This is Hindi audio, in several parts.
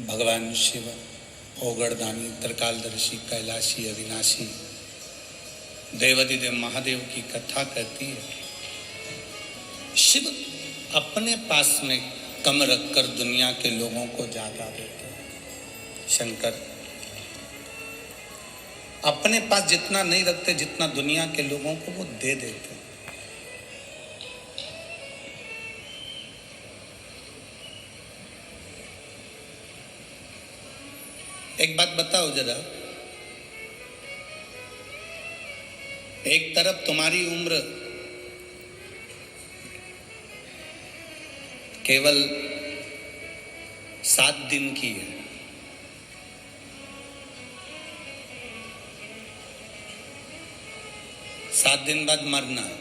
भगवान शिव ओगड़दानी त्रिकालदर्शी कैलाशी अविनाशी देवाधिदेव महादेव की कथा कहती है। शिव अपने पास में कम रखकर दुनिया के लोगों को ज्यादा देते हैं। शंकर अपने पास जितना नहीं रखते जितना दुनिया के लोगों को वो दे देते हैं। एक बात बताओ जरा, एक तरफ तुम्हारी उम्र केवल 7 दिन की है, सात दिन बाद मरना है,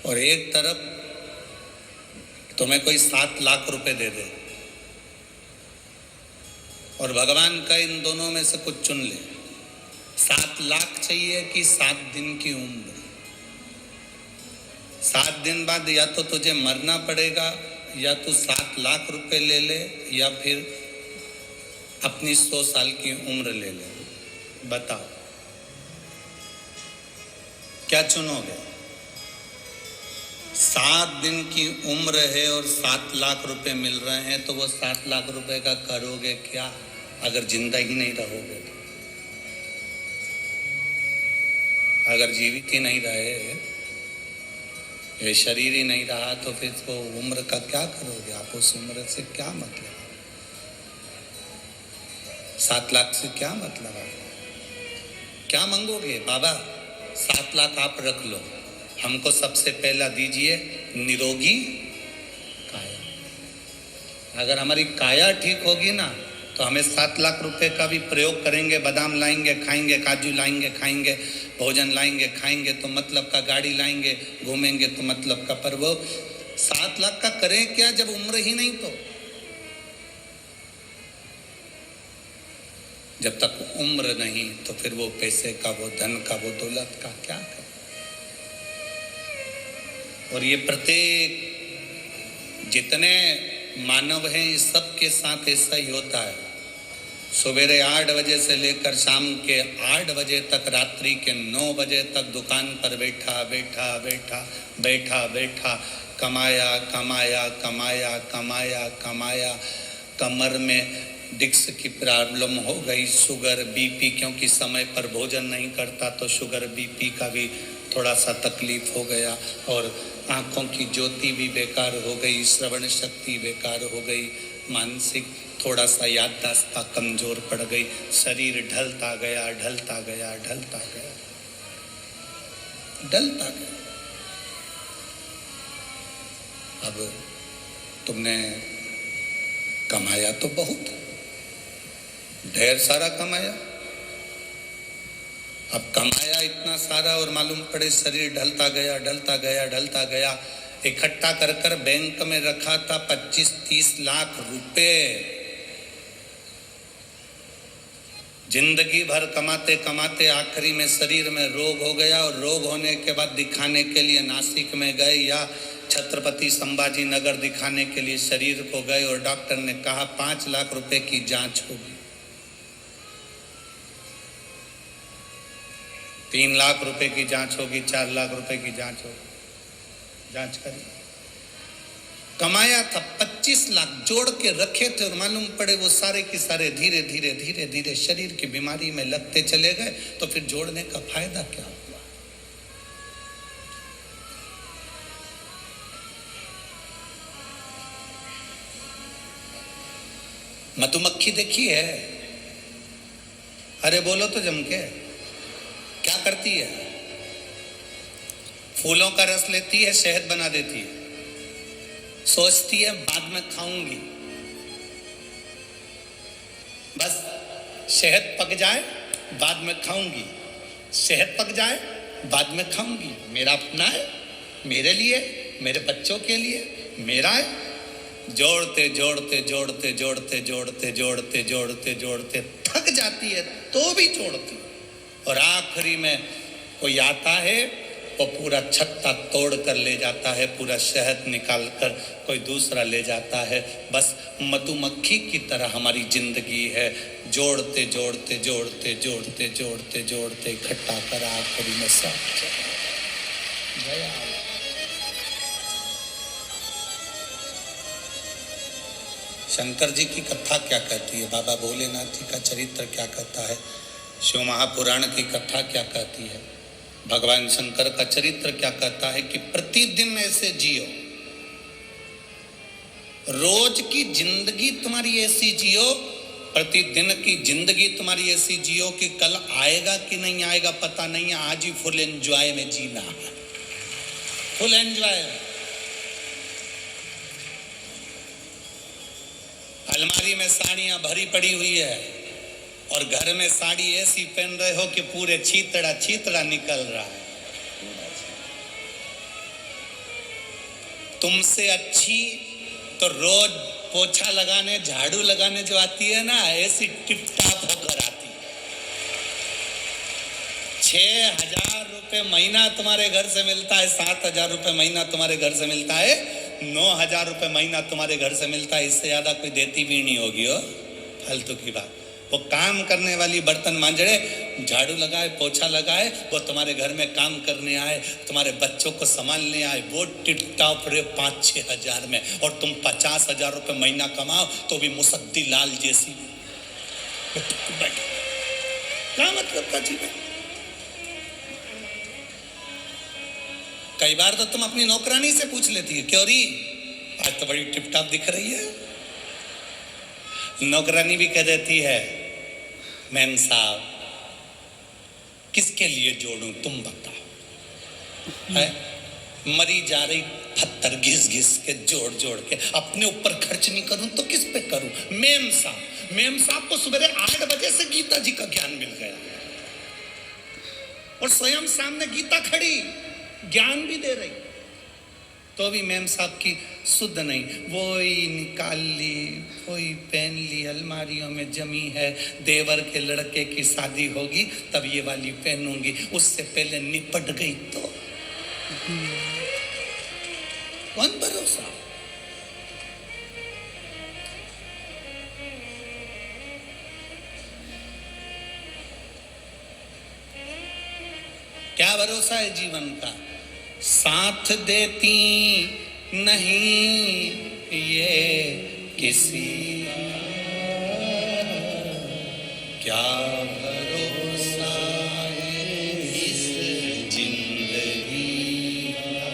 और एक तरफ तुम्हें कोई 7 लाख रुपए दे दे और भगवान का इन दोनों में से कुछ चुन ले। 7 लाख चाहिए कि 7 दिन की उम्र? 7 दिन बाद या तो तुझे मरना पड़ेगा, या तू 7 लाख रुपए ले ले, या फिर अपनी 100 साल की उम्र ले ले। बताओ क्या चुनोगे? 7 दिन की उम्र है और 7 लाख रुपए मिल रहे हैं, तो वो 7 लाख रुपए का करोगे क्या अगर जिंदा ही नहीं रहोगे तो? अगर जीवित ही नहीं रहे, ये शरीर ही नहीं रहा, तो फिर तो उम्र का क्या करोगे आप? उस उम्र से क्या मतलब? 7 लाख से क्या मतलब? आप क्या मांगोगे? बाबा 7 लाख आप रख लो, हमको सबसे पहला दीजिए निरोगी काया। अगर हमारी काया ठीक होगी ना, तो हमें 7 लाख रुपए का भी प्रयोग करेंगे। बादाम लाएंगे खाएंगे, काजू लाएंगे खाएंगे, भोजन लाएंगे खाएंगे, तो मतलब का गाड़ी लाएंगे घूमेंगे, तो मतलब का। पर वो 7 लाख का करें क्या जब उम्र ही नहीं? तो जब तक उम्र नहीं, तो फिर वो पैसे का, वो धन का, वो दौलत का क्या करें? और ये प्रत्येक जितने मानव हैं, इस सब के साथ ऐसा ही होता है। सवेरे 8 बजे से लेकर शाम के 8 बजे तक, रात्रि के 9 बजे तक दुकान पर बैठा बैठा बैठा बैठा बैठा कमाया कमाया कमाया कमाया कमाया। कमर में डिस्क की प्रॉब्लम हो गई, शुगर बीपी, क्योंकि समय पर भोजन नहीं करता तो शुगर बीपी का भी थोड़ा सा तकलीफ हो गया, और आँखों की ज्योति भी बेकार हो गई, श्रवण शक्ति बेकार हो गई, मानसिक थोड़ा सा याददाश्त कमजोर पड़ गई, शरीर ढलता गया ढलता गया ढलता गया ढलता गया। अब तुमने कमाया तो बहुत, ढेर सारा कमाया, अब कमाया इतना सारा और मालूम पड़े शरीर ढलता गया ढलता गया ढलता गया। इकट्ठा कर कर बैंक में रखा था 25-30 लाख रुपए। जिंदगी भर कमाते कमाते आखिरी में शरीर में रोग हो गया, और रोग होने के बाद दिखाने के लिए नासिक में गए या छत्रपति संभाजी नगर दिखाने के लिए शरीर को गए, और डॉक्टर ने कहा 5 लाख रुपए की जांच होगी। 3 लाख रुपए की जांच होगी, 4 लाख रुपए की जांच होगी। जांच करी, कमाया था 25 लाख, जोड़ के रखे थे, और मालूम पड़े वो सारे के सारे धीरे धीरे धीरे धीरे शरीर की बीमारी में लगते चले गए। तो फिर जोड़ने का फायदा क्या हुआ? मधुमक्खी देखी है? अरे बोलो तो जम के, क्या करती है? फूलों का रस लेती है, शहद बना देती है, सोचती है बाद में खाऊंगी, बस शहद पक जाए बाद में खाऊंगी, शहद पक जाए बाद में खाऊंगी, मेरा अपना है, मेरे लिए, मेरे बच्चों के लिए, मेरा है। जोड़ते जोड़ते जोड़ते जोड़ते जोड़ते जोड़ते जोड़ते जोड़ते थक जाती है, तो भी जोड़ती, और आखिरी में कोई आता है वो पूरा छत्ता तोड़ कर ले जाता है, पूरा शहद निकाल कर कोई दूसरा ले जाता है। बस मधुमक्खी की तरह हमारी जिंदगी है, जोड़ते जोड़ते जोड़ते जोड़ते जोड़ते जोड़ते इकट्ठा कर आखिरी में सब गया। शंकर जी की कथा क्या कहती है, बाबा भोलेनाथ जी का चरित्र क्या कहता है, शिव महापुराण की कथा क्या कहती है, भगवान शंकर का चरित्र क्या कहता है कि प्रतिदिन ऐसे जियो, रोज की जिंदगी तुम्हारी ऐसी जियो, प्रतिदिन की जिंदगी तुम्हारी ऐसी जियो कि कल आएगा कि नहीं आएगा पता नहीं है, आज ही फुल एंजॉय में जीना है, फुल एंजॉय। अलमारी में साड़ियां भरी पड़ी हुई है और घर में साड़ी ऐसी पहन रहे हो कि पूरे छीतड़ा छीतड़ा निकल रहा है। तुमसे अच्छी तो रोज पोछा लगाने झाड़ू लगाने जो आती है ना, ऐसी टिप टाप होकर आती है। 6,000 रुपये महीना तुम्हारे घर से मिलता है, 7,000 रुपये महीना तुम्हारे घर से मिलता है, 9,000 रुपये महीना तुम्हारे घर से मिलता है, इससे ज्यादा कोई देती भी नहीं होगी हो, फालतू की बात। वो काम करने वाली बर्तन मांजड़े, झाड़ू लगाए पोछा लगाए, वो तुम्हारे घर में काम करने आए, तुम्हारे बच्चों को संभालने आए, वो टिप टॉप रे 5-6 हजार में, और तुम 50,000 रुपये महीना कमाओ तो भी मुसद्दी लाल जैसी। क्या मतलब का जीवन। कई बार तो तुम अपनी नौकरानी से पूछ लेती है, क्यों री आज तो बड़ी टिप टॉप दिख रही है। नौकरानी भी कह देती है, मैम साहब किसके लिए जोड़ूं तुम बताओ। है मरी जा रही पत्थर घिस घिस के जोड़ जोड़ के, अपने ऊपर खर्च नहीं करूं तो किस पे करूं। मेम साहब को सवेरे 8 बजे से गीता जी का ज्ञान मिल गया और स्वयं सामने गीता खड़ी ज्ञान भी दे रही, तो भी मैम साहब की सुध नहीं, वही निकाल ली, वही पहन ली, अलमारियों में जमी है, देवर के लड़के की शादी होगी तब ये वाली पहनूंगी, उससे पहले निपट गई तो कौन भरोसा। क्या भरोसा है जीवन का। साथ देती नहीं ये किसी, क्या भरोसा है इस जिंदगी का,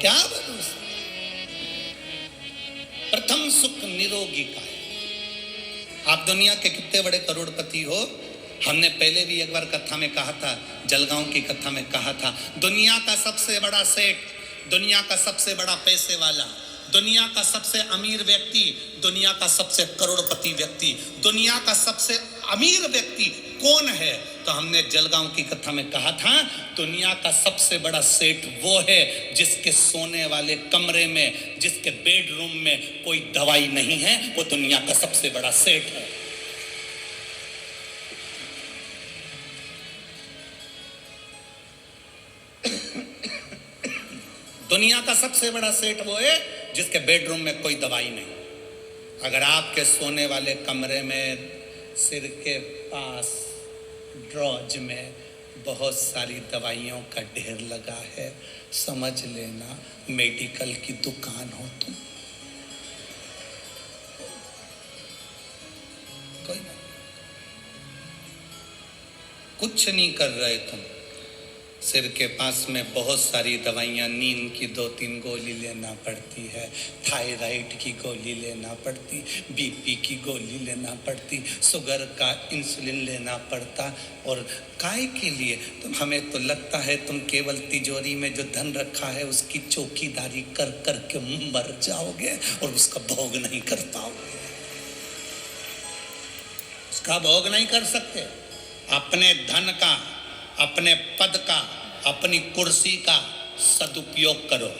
क्या भरोसा। प्रथम सुख निरोगी का है। आप दुनिया के कितने बड़े करोड़पति हो, हमने पहले भी एक बार कथा में कहा था, जलगांव की कथा में कहा था, दुनिया का सबसे बड़ा सेठ, दुनिया का सबसे बड़ा पैसे वाला, दुनिया का सबसे अमीर व्यक्ति, दुनिया का सबसे करोड़पति व्यक्ति, दुनिया का सबसे अमीर व्यक्ति कौन है, तो हमने जलगांव की कथा में कहा था, दुनिया का सबसे बड़ा सेठ वो है जिसके सोने वाले कमरे में, जिसके बेडरूम में कोई दवाई नहीं है, वो दुनिया का सबसे बड़ा सेठ है। दुनिया का सबसे बड़ा सेठ वो है जिसके बेडरूम में कोई दवाई नहीं। अगर आपके सोने वाले कमरे में सिर के पास ड्रॉज में बहुत सारी दवाइयों का ढेर लगा है, समझ लेना मेडिकल की दुकान हो तुम। कोई नहीं, कुछ नहीं कर रहे तुम, सिर के पास में बहुत सारी दवाइयाँ, नींद की 2-3 गोली लेना पड़ती है, थायराइड की गोली लेना पड़ती, बीपी की गोली लेना पड़ती, शुगर का इंसुलिन लेना पड़ता, और काय के लिए। तो हमें तो लगता है तुम केवल तिजोरी में जो धन रखा है उसकी चौकीदारी कर कर के मर जाओगे और उसका भोग नहीं कर पाओगे, उसका भोग नहीं कर सकते। अपने धन का, अपने पद का, अपनी कुर्सी का सदुपयोग करो,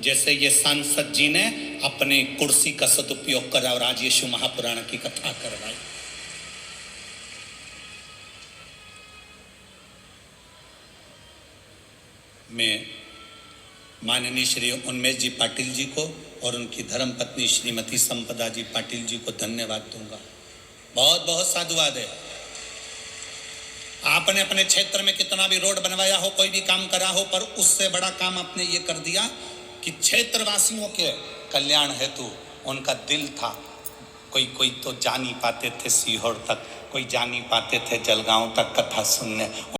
जैसे ये सांसद जी ने अपने कुर्सी का सदुपयोग करा और आज यीशु महापुराण की कथा करवाई। मैं माननीय श्री उन्मेष जी पाटिल जी को और उनकी धर्मपत्नी श्रीमती संपदा जी पाटिल जी को धन्यवाद दूंगा। बहुत बहुत साधुवाद है। आपने अपने क्षेत्र में कितना भी रोड बनवाया हो, कोई भी काम करा हो, पर उससे बड़ा काम आपने ये कर दिया कि क्षेत्रवासियों के कल्याण हेतु उनका दिल था। कोई तो जा नहीं पाते थे सीहोर तक, कोई जा नहीं पाते थे जलगांव तक कथा सुनने।